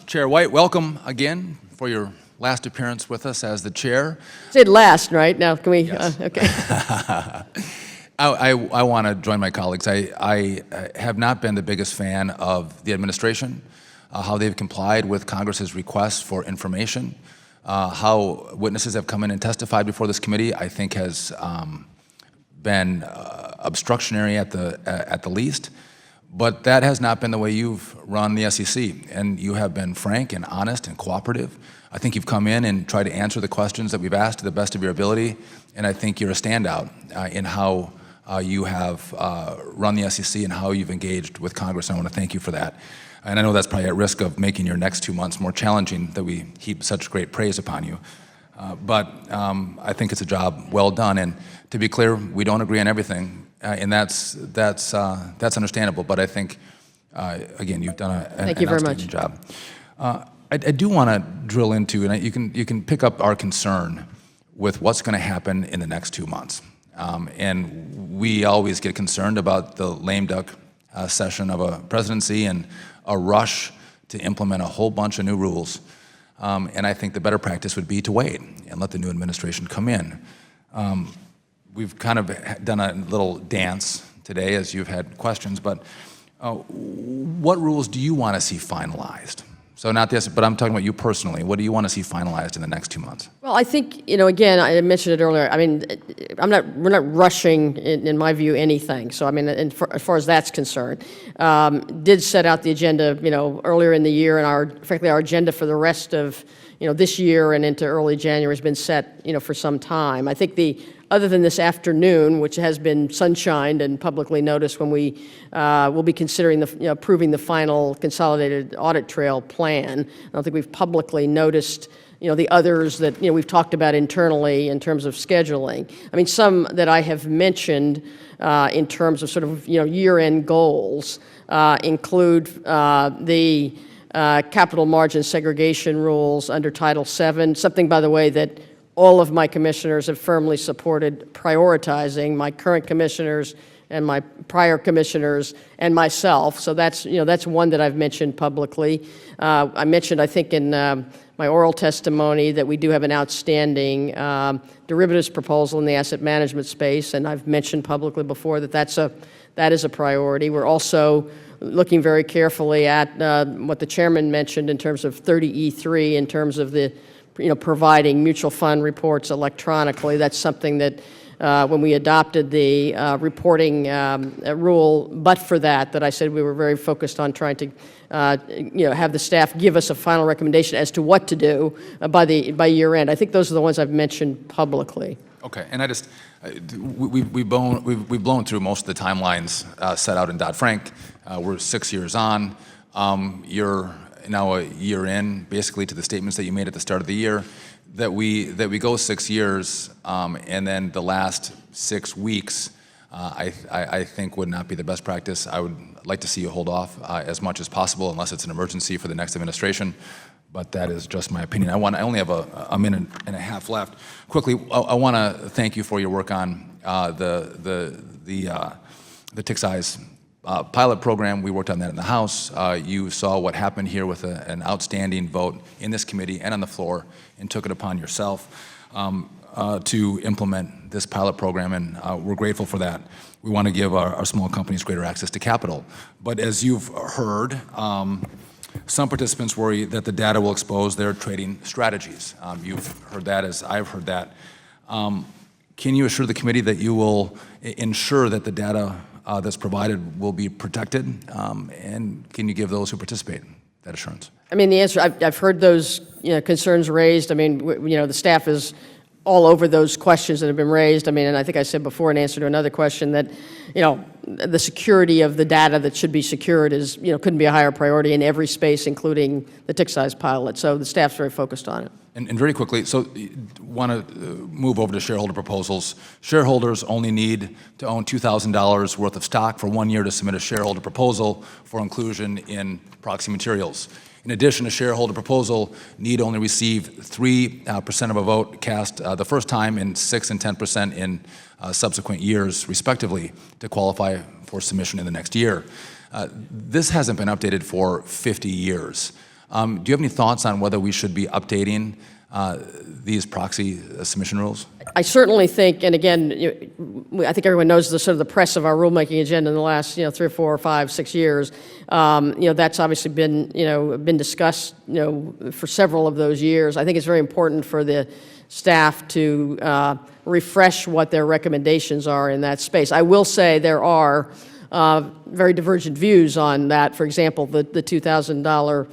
Chair White, welcome again for your last appearance with us as the chair. Said last, right? Now, can we? Yes. Okay. I want to join my colleagues. I have not been the biggest fan of the administration, how they've complied with Congress's requests for information, how witnesses have come in and testified before this committee, I think has been obstructionary at the least. But that has not been the way you've run the SEC, and you have been frank and honest and cooperative. I think you've come in and tried to answer the questions that we've asked to the best of your ability, and I think you're a standout in how you have run the SEC and how you've engaged with Congress, and I want to thank you for that. And I know that's probably at risk of making your next 2 months more challenging that we heap such great praise upon you. But I think it's a job well done, and to be clear, we don't agree on everything. And that's understandable. But I think, again, you've done an outstanding job. I do want to drill into, and you can pick up our concern with what's going to happen in the next 2 months. And we always get concerned about the lame duck session of a presidency and a rush to implement a whole bunch of new rules. And I think the better practice would be to wait and let the new administration come in. We've kind of done a little dance today as you've had questions, but what rules do you want to see finalized? So not this, but I'm talking about you personally. What do you want to see finalized in the next 2 months? Well, I think, again, I mentioned it earlier. I mean, we're not rushing, in my view, anything. So, I mean, as far as that's concerned, did set out the agenda, earlier in the year, and frankly, our agenda for the rest of, this year and into early January has been set, for some time. I think other than this afternoon, which has been sunshined and publicly noticed when we will be considering approving the final consolidated audit trail plan. I don't think we've publicly noticed the others that we've talked about internally in terms of scheduling. I mean, some that I have mentioned in terms of sort of year-end goals include the capital margin segregation rules under Title VII, something, by the way, that all of my commissioners have firmly supported prioritizing, my current commissioners and my prior commissioners and myself. So that's one that I've mentioned publicly. I mentioned, I think, in my oral testimony that we do have an outstanding derivatives proposal in the asset management space, and I've mentioned publicly before that that is a priority. We're also looking very carefully at what the chairman mentioned in terms of 30E3, in terms of the providing mutual fund reports electronically. That's something that when we adopted the reporting rule, but for that I said we were very focused on trying to have the staff give us a final recommendation as to what to do by year end. I think those are the ones I've mentioned publicly. Okay, and we've blown through most of the timelines set out in Dodd-Frank. We're 6 years on. You're now a year in, basically, to the statements that you made at the start of the year, that we go 6 years, and then the last 6 weeks, I think would not be the best practice. I would like to see you hold off as much as possible, unless it's an emergency for the next administration. But that is just my opinion. I only have a minute and a half left. Quickly, I want to thank you for your work on the tick size pilot program. We worked on that in the House. You saw what happened here with an outstanding vote in this committee and on the floor, and took it upon yourself to implement this pilot program, and we're grateful for that. We want to give our small companies greater access to capital. But as you've heard, some participants worry that the data will expose their trading strategies. You've heard that, as I've heard that. Can you assure the committee that you will ensure that the data that's provided will be protected, and can you give those who participate that assurance? I mean, the answer, I've heard those concerns raised. I mean, the staff is all over those questions that have been raised. I mean, and I think I said before in answer to another question that, the security of the data that should be secured is, couldn't be a higher priority in every space, including the tick size pilot. So the staff's very focused on it. And very quickly, so want to move over to shareholder proposals. Shareholders only need to own $2,000 worth of stock for 1 year to submit a shareholder proposal for inclusion in proxy materials. In addition, a shareholder proposal need only receive 3% of a vote cast the first time and 6 and 10% in subsequent years, respectively, to qualify for submission in the next year. This hasn't been updated for 50 years. Do you have any thoughts on whether we should be updating these proxy submission rules? I certainly think, and again, I think everyone knows the sort of the press of our rulemaking agenda in the last 3 or 4 or 5, 6 years. That's obviously been discussed for several of those years. I think it's very important for the staff to refresh what their recommendations are in that space. I will say there are very divergent views on that. For example, the $2,000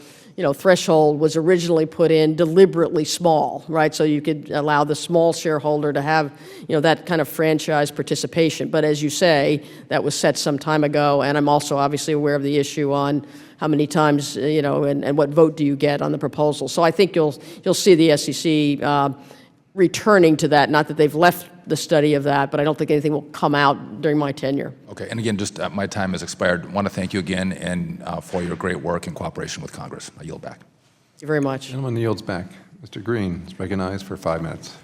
threshold was originally put in deliberately small, right? So you could allow the small shareholder to have, that kind of franchise participation. But as you say, that was set some time ago, and I'm also obviously aware of the issue on how many times, and what vote do you get on the proposal. So I think you'll see the SEC returning to that. Not that they've left the study of that, but I don't think anything will come out during my tenure. Okay, and again, just my time has expired. I want to thank you again and for your great work and cooperation with Congress. I yield back. Thank you very much. Gentleman yields back. Mr. Green is recognized for 5 minutes.